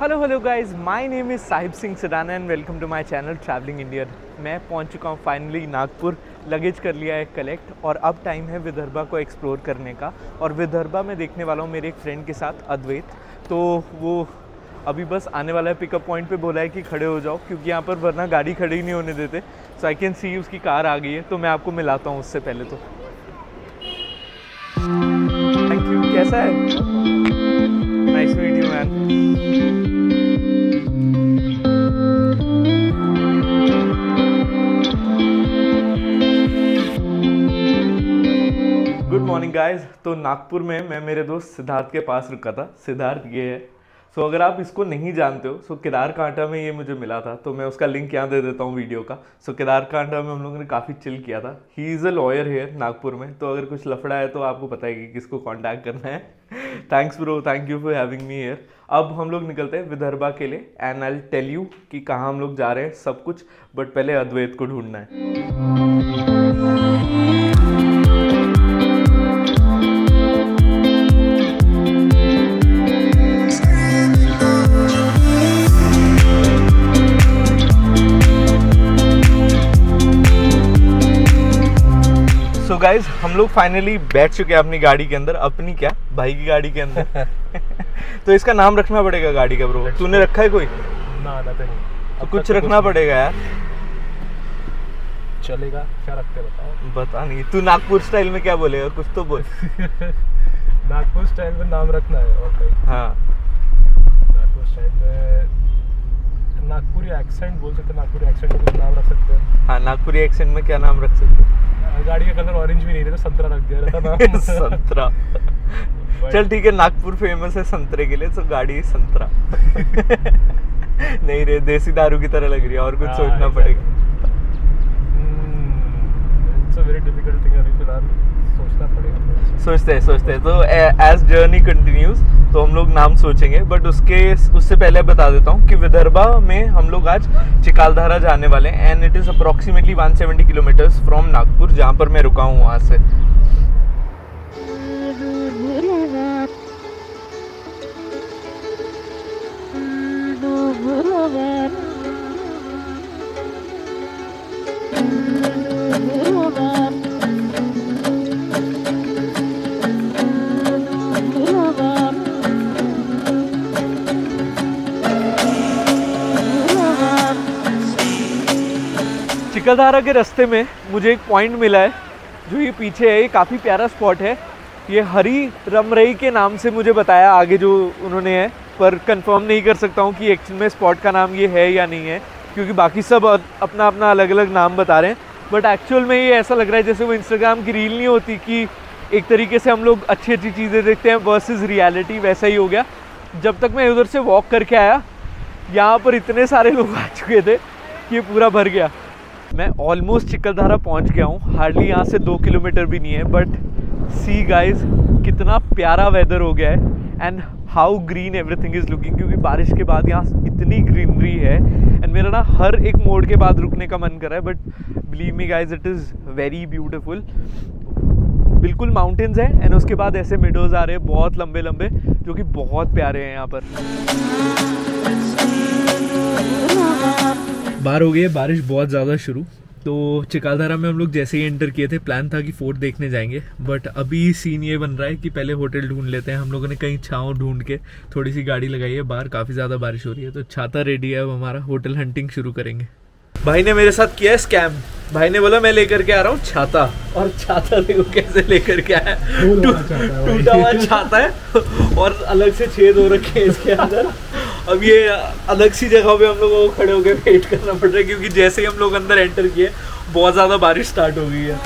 Hello guys, my name is Sahib Singh Sadana and welcome to my channel travelling Indian. मैं पहुंच चुका हूं फाइनली नागपुर। लगेज कर लिया है कलेक्ट और अब टाइम है विदर्भा को एक्सप्लोर करने का। और विदर्भा में देखने वाला हूं मेरे एक फ्रेंड के साथ, अद्वैत। तो वो अभी बस आने वाला है, पिकअप पॉइंट पे बोला है कि खड़े हो जाओ क्योंकि यहाँ पर वरना गाड़ी खड़ी ही नहीं होने देते। सो आई कैन सी उसकी कार आ गई है, तो मैं आपको मिलाता हूँ उससे पहले। तो थैंक यू। कैसा है? Nice meet you man. Good morning guys. तो नागपुर में मैं मेरे दोस्त सिद्धार्थ के पास रुका था। सिद्धार्थ ये है। सो अगर आप इसको नहीं जानते हो, सो केदारकांठा में ये मुझे मिला था, तो मैं उसका लिंक यहाँ दे देता हूँ वीडियो का। सो केदारकांठा में हम लोगों ने काफ़ी चिल किया था। He is a lawyer here Nagpur में, तो अगर कुछ लफड़ा है तो आपको पता है कि किसको कॉन्टैक्ट करना है। Thanks bro, thank you for having me here. अब हम लोग निकलते हैं विदर्भा के लिए and I will tell you कि कहाँ हम लोग जा रहे हैं सब कुछ। बट पहले अद्वैत को ढूंढना है। तो गाइज हम लोग फाइनली बैठ चुके हैं अपनी गाड़ी के अंदर। अपनी क्या, भाई की गाड़ी के अंदर। तो इसका नाम रखना पड़ेगा गाड़ी का ब्रो। तूने रखा है कोई? ना तो नहीं। तो कुछ रखना पड़ेगा यार। चलेगा, क्या रखते बताओ। बता नहीं, तू नागपुर स्टाइल में क्या बोलेगा, कुछ तो बोल। नागपुर स्टाइल में नाम रखना है और कहीं। हाँ, नागपुर स्टाइल में नागपुरी एक्सेंट बोल सकते हैं। नागपुरी एक्सेंट में कुछ नाम रख सकते हैं। हाँ, नागपुरी एक्सेंट में क्या नाम रख सकते हैं? गाड़ी का कलर ऑरेंज भी नहीं रहता, संतरा रख दिया रहता नाम। संतरा। चल ठीक है, नागपुर फेमस है संतरे के लिए, तो गाड़ी संतरा। नहीं रे, देसी दारू की तरह लग रही है, और कुछ सोचना पड़ेगा। It's a very difficult thing. अभी फिलहाल सोचना पड़ेगा। सोचते हैं। तो एज जर्नी कंटिन्यूज तो हम लोग नाम सोचेंगे। बट उससे पहले बता देता हूँ कि विदर्भा में हम लोग आज चिकालधारा जाने वाले हैं and it is approximately 170 kilometres from Nagpur, जहाँ पर मैं रुका हूँ वहाँ से। चिकालधारा के रास्ते में मुझे एक पॉइंट मिला है, जो ये पीछे है। ये काफ़ी प्यारा स्पॉट है। ये हरी रमरई के नाम से मुझे बताया आगे जो उन्होंने है, पर कंफर्म नहीं कर सकता हूँ कि एक्चुअल में स्पॉट का नाम ये है या नहीं है, क्योंकि बाकी सब अपना अपना अलग अलग नाम बता रहे हैं। बट एक्चुअल में ये ऐसा लग रहा है जैसे वो इंस्टाग्राम की रील नहीं होती कि एक तरीके से हम लोग अच्छी अच्छी चीज़ें देखते हैं वर्सेस रियलिटी, वैसा ही हो गया। जब तक मैं उधर से वॉक करके आया, यहाँ पर इतने सारे लोग आ चुके थे कि ये पूरा भर गया। मैं ऑलमोस्ट चिकालधारा पहुंच गया हूँ। हार्डली यहाँ से 2 किलोमीटर भी नहीं है। बट सी गाइज, कितना प्यारा वेदर हो गया है and how green everything is looking, क्योंकि बारिश के बाद यहाँ इतनी ग्रीनरी है। एंड मेरा ना हर एक मोड़ के बाद रुकने का मन कर रहा है। But believe me guys, it is very beautiful. बिल्कुल माउंटेन्स है एंड उसके बाद ऐसे मिडोज आ रहे हैं बहुत लंबे लंबे, जो कि बहुत प्यारे हैं यहाँ पर। बाहर हो गई है बारिश बहुत ज़्यादा शुरू। तो चिकालधारा में हम लोग जैसे ही एंटर किए थे, प्लान था कि फोर्ट देखने जाएंगे। बट अभी सीन ये बन रहा है कि पहले होटल ढूंढ लेते हैं। हम लोगों ने कहीं छाँव ढूंढ के थोड़ी सी गाड़ी लगाई है। बाहर काफ़ी ज़्यादा बारिश हो रही है, तो छाता रेडी है। अब हमारा होटल हंटिंग शुरू करेंगे। भाई ने मेरे साथ किया है स्कैम। भाई ने बोला मैं लेकर के आ रहा हूँ छाता, और छाता देखो कैसे लेकर के आया। टूटा हुआ छाता है और अलग से छेद हो रखे हैं इसके अंदर। अब ये अलग सी जगह पे हम लोगों को खड़े होकर वेट करना पड़ रहा है, क्योंकि जैसे ही हम लोग अंदर एंटर किए बहुत ज़्यादा बारिश स्टार्ट हो गई है।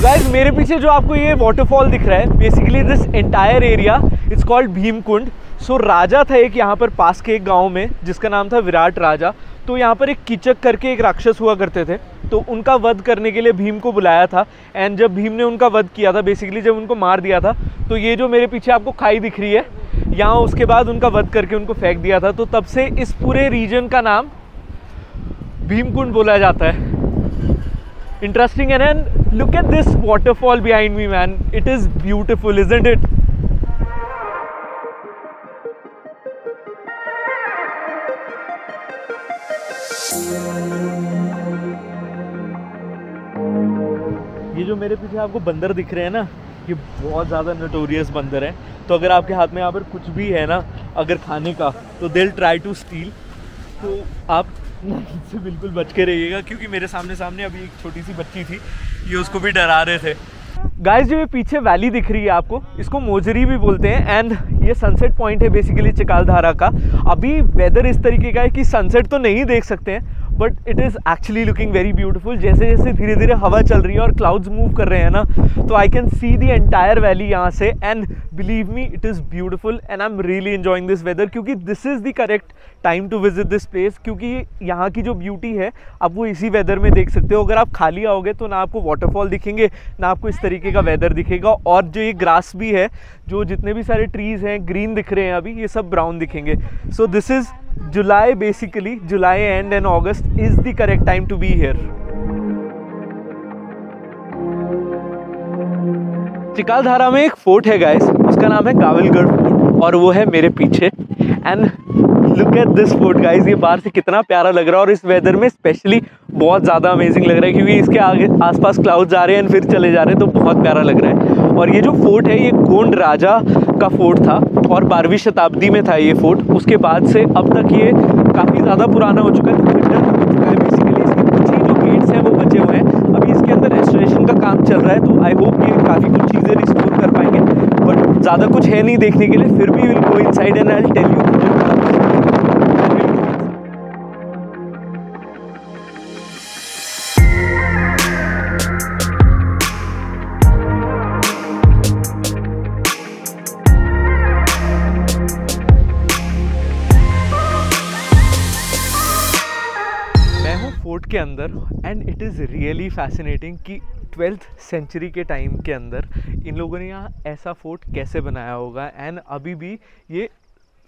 गाइस, मेरे पीछे जो आपको ये वाटरफॉल दिख रहा है, basically this entire area it's called Bhimkund. So राजा था एक यहाँ पर पास के एक गांव में, जिसका नाम था विराट राजा। तो यहाँ पर एक कीचक करके एक राक्षस हुआ करते थे, तो उनका वध करने के लिए भीम को बुलाया था। एंड जब भीम ने उनका वध किया था, बेसिकली जब उनको मार दिया था, तो ये जो मेरे पीछे आपको खाई दिख रही है, यहाँ उसके बाद उनका वध करके उनको फेंक दिया था। तो तब से इस पूरे रीजन का नाम भीमकुंड बोला जाता है। इंटरेस्टिंग है ना। Look at this waterfall behind me man, it is beautiful isn't it. ये जो मेरे पीछे आपको बंदर दिख रहे हैं ना, ये बहुत ज़्यादा नोटोरियस बंदर है। तो अगर आपके हाथ में यहाँ पर कुछ भी है ना अगर खाने का, तो they will try to steal. तो आप इनसे बिल्कुल बच के रहिएगा, क्योंकि मेरे सामने अभी एक छोटी सी बच्ची थी, ये उसको भी डरा रहे थे। गाइस जो ये पीछे वैली दिख रही है आपको, इसको मोजरी भी बोलते हैं एंड ये सनसेट पॉइंट है बेसिकली चिकालधारा का। अभी वेदर इस तरीके का है कि सनसेट तो नहीं देख सकते हैं, but it is actually looking very beautiful. जैसे जैसे धीरे धीरे हवा चल रही है और क्लाउड्स मूव कर रहे हैं ना, तो I can see the entire valley यहाँ से and believe me it is beautiful and I am really enjoying this weather, क्योंकि this is the correct time to visit this place. क्योंकि यहाँ की जो ब्यूटी है आप वो इसी वेदर में देख सकते हो। अगर आप खाली आओगे तो ना आपको वाटरफॉल दिखेंगे, ना आपको इस तरीके का वेदर दिखेगा, और जो ये ग्रास भी है, जो जितने भी सारे ट्रीज़ हैं ग्रीन दिख रहे हैं अभी, ये सब ब्राउन दिखेंगे। So this is July, basically July and August is the correct time to be here. Chikhaldhara में एक फोर्ट है गाइस, उसका नाम है गावलगढ़ फोर्ट, और वो है मेरे पीछे। And look at this fort guys, ये बाहर से कितना प्यारा लग रहा है, और इस वेदर में स्पेशली बहुत ज़्यादा अमेजिंग लग रहा है, क्योंकि इसके आगे आसपास क्लाउड्स आ रहे हैं फिर चले जा रहे हैं, तो बहुत प्यारा लग रहा है। और ये जो फोर्ट है ये गोंड राजा का फोर्ट था, और 12वीं शताब्दी में था ये फोर्ट। उसके बाद से अब तक ये काफ़ी ज़्यादा पुराना हो चुका है, खंडर हो चुका है बेसिकली। इसके कुछ ही जो गेट्स हैं वो बचे हुए हैं, अभी इसके अंदर रेस्टोरेशन का काम चल रहा है, तो आई होप ये काफ़ी कुछ चीज़ें रिस्टोर कर पाएंगे, बट ज़्यादा कुछ है नहीं देखने के लिए। फिर भी will go inside and I will tell you. Fort के अंदर and it is really fascinating कि 12th सेंचुरी के टाइम के अंदर इन लोगों ने यहाँ ऐसा फोर्ट कैसे बनाया होगा। एंड अभी भी ये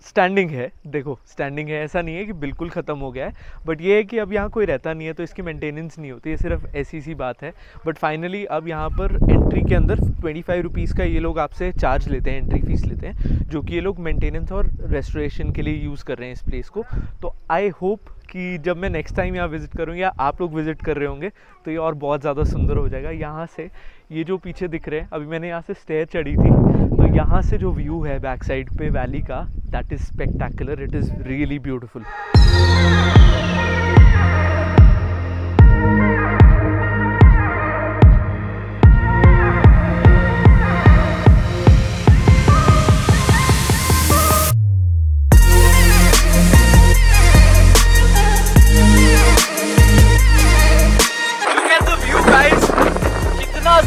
स्टैंडिंग है, देखो स्टैंडिंग है, ऐसा नहीं है कि बिल्कुल ख़त्म हो गया है, बट ये है कि अब यहाँ कोई रहता नहीं है तो इसकी मेंटेनेंस नहीं होती, ये सिर्फ ऐसी सी बात है। बट फाइनली अब यहाँ पर एंट्री के अंदर 25 रुपीज़ का ये लोग आपसे चार्ज लेते हैं, एंट्री फीस लेते हैं, जो कि ये लोग मेंटेनेंस और रेस्टोरेशन के लिए यूज़ कर रहे हैं इस प्लेस को। तो आई होप कि जब मैं नेक्स्ट टाइम यहाँ विज़िट करूँ या आप लोग विज़िट कर रहे होंगे तो ये और बहुत ज़्यादा सुंदर हो जाएगा। यहाँ से ये जो पीछे दिख रहे हैं, अभी मैंने यहाँ से स्टेयर चढ़ी थी, तो यहाँ से जो व्यू है बैक साइड पे वैली का, that is spectacular, it is really beautiful.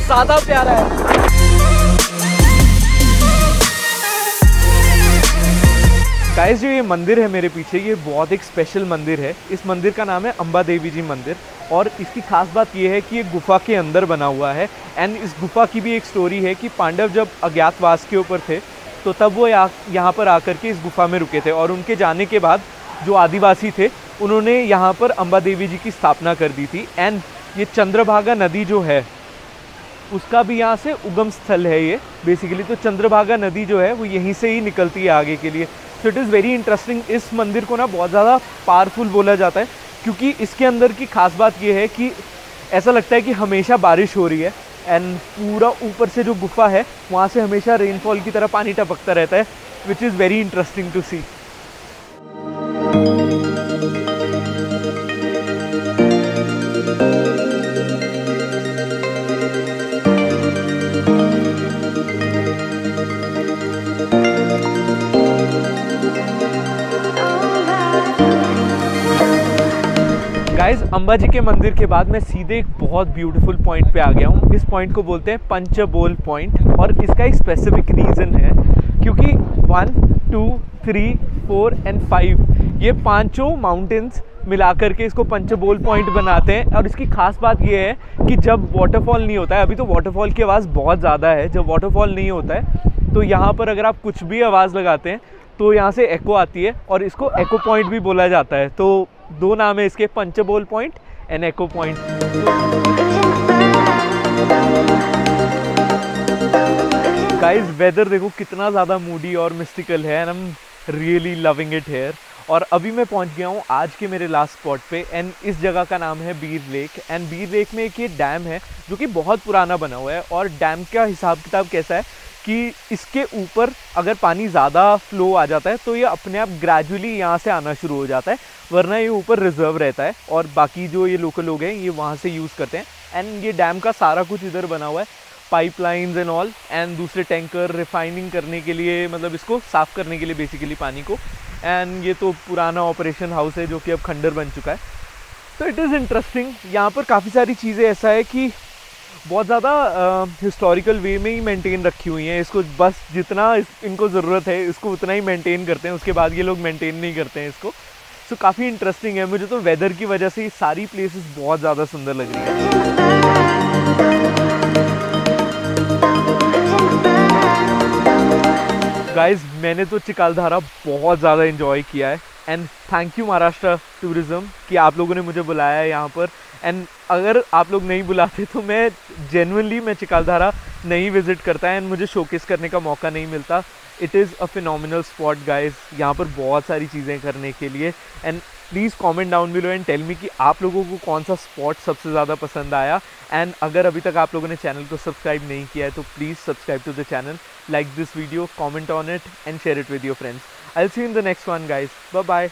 ज़्यादा प्यारा है। गाइस जो ये मंदिर है मेरे पीछे, ये बहुत एक स्पेशल मंदिर है। इस मंदिर का नाम है अंबा देवी जी मंदिर, और इसकी खास बात ये है कि ये गुफा के अंदर बना हुआ है। एंड इस गुफा की भी एक स्टोरी है कि पांडव जब अज्ञातवास के ऊपर थे तो तब वो यहाँ पर आकर के इस गुफा में रुके थे, और उनके जाने के बाद जो आदिवासी थे उन्होंने यहाँ पर अंबा देवी जी की स्थापना कर दी थी। एंड ये चंद्रभागा नदी जो है उसका भी यहाँ से उगम स्थल है ये बेसिकली। तो चंद्रभागा नदी जो है वो यहीं से ही निकलती है आगे के लिए। So it is very interesting. इस मंदिर को ना बहुत ज़्यादा पावरफुल बोला जाता है, क्योंकि इसके अंदर की खास बात ये है कि ऐसा लगता है कि हमेशा बारिश हो रही है, एंड पूरा ऊपर से जो गुफा है वहाँ से हमेशा रेनफॉल की तरह पानी टपकता रहता है, which is very interesting to see. Guys Amba ji के मंदिर के बाद मैं सीधे एक बहुत ब्यूटीफुल पॉइंट पे आ गया हूँ। इस पॉइंट को बोलते हैं पंचबोल पॉइंट, और इसका एक स्पेसिफिक रीज़न है क्योंकि 1, 2, 3, 4 एंड 5 ये पांचों माउंटेन्स मिलाकर के इसको पंचबोल पॉइंट बनाते हैं। और इसकी खास बात ये है कि जब वाटरफॉल नहीं होता है, अभी तो वाटरफॉल की आवाज़ बहुत ज़्यादा है, जब वाटरफॉल नहीं होता है तो यहाँ पर अगर आप कुछ भी आवाज़ लगाते हैं तो यहाँ से एको आती है, और इसको एको पॉइंट भी बोला जाता है। तो दो नाम है इसके, Panchbol point and echo point. Guys weather देखो कितना ज़्यादा मूडी और मिस्टिकल है and I am really loving it here. और अभी मैं पहुंच गया हूं आज के मेरे लास्ट स्पॉट पे एंड इस जगह का नाम है बीर लेक। एंड बीर लेक में एक ये डैम है जो कि बहुत पुराना बना हुआ है और डैम का हिसाब किताब कैसा है कि इसके ऊपर अगर पानी ज़्यादा फ्लो आ जाता है तो ये अपने आप ग्रेजुअली यहाँ से आना शुरू हो जाता है, वरना ये ऊपर रिजर्व रहता है और बाकी जो ये लोकल लोग हैं ये वहाँ से यूज़ करते हैं। एंड ये डैम का सारा कुछ इधर बना हुआ है, पाइपलाइंस एंड ऑल, एंड दूसरे टैंकर रिफाइनिंग करने के लिए, मतलब इसको साफ़ करने के लिए बेसिकली पानी को। एंड ये तो पुराना ऑपरेशन हाउस है जो कि अब खंडर बन चुका है। तो इट इज़ इंटरेस्टिंग, यहाँ पर काफ़ी सारी चीज़ें ऐसा है कि बहुत ज़्यादा हिस्टोरिकल वे में ही मेंटेन रखी हुई हैं। इसको बस जितना इनको ज़रूरत है इसको उतना ही मेंटेन करते हैं, उसके बाद ये लोग मेंटेन नहीं करते हैं इसको। सो काफ़ी इंटरेस्टिंग है। मुझे तो वेदर की वजह से ये सारी प्लेसेस बहुत ज़्यादा सुंदर लग रही है। गाइज मैंने तो चिखलदरा बहुत ज़्यादा इन्जॉय किया है and thank you Maharashtra tourism कि आप लोगों ने मुझे बुलाया है यहाँ पर। एंड अगर आप लोग नहीं बुलाते तो मैं जेन्युइनली मैं चिखलदरा नहीं विज़िट करता एंड मुझे शोकेस करने का मौका नहीं मिलता। It is a phenomenal spot guys, यहाँ पर बहुत सारी चीज़ें करने के लिए। And please comment down below and tell me कि आप लोगों को कौन सा स्पॉट सबसे ज़्यादा पसंद आया। एंड अगर अभी तक आप लोगों ने चैनल को सब्सक्राइब नहीं किया है तो please subscribe to the channel, like this video, comment on it and share it with your friends. I'll see you in the next one guys. Bye bye.